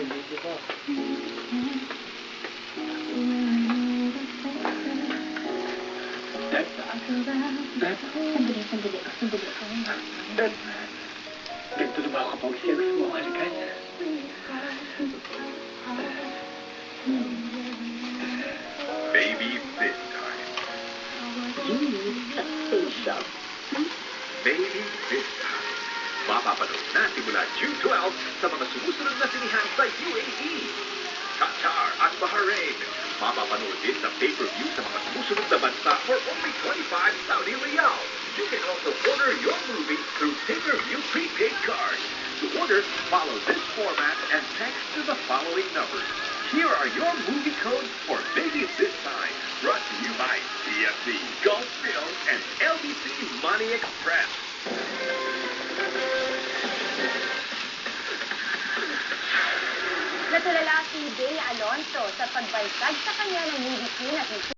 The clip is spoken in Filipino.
Dad, ganito na ba ako kapag siya gusto mo halikan? Baby Fit Time. You need a facial. Baby Fit Time. Mapapanood na simula June 12 sa mga sumusunod na sinihan sa UAE, Qatar at Bahrain. Mapapanood din sa pay-per-view sa mga sumusunod na bansa for only 25 Saudi Riyal. You can also order your movie through pay-per-view prepaid cards. To order, follow this format and text to the following numbers. Here are your movie codes for Baby This Time. Brought to you by TFC, Gulf Films, and LBC Money Express. Natulala si Bea Alonso sa pagbansag sa kanya ng movie scene at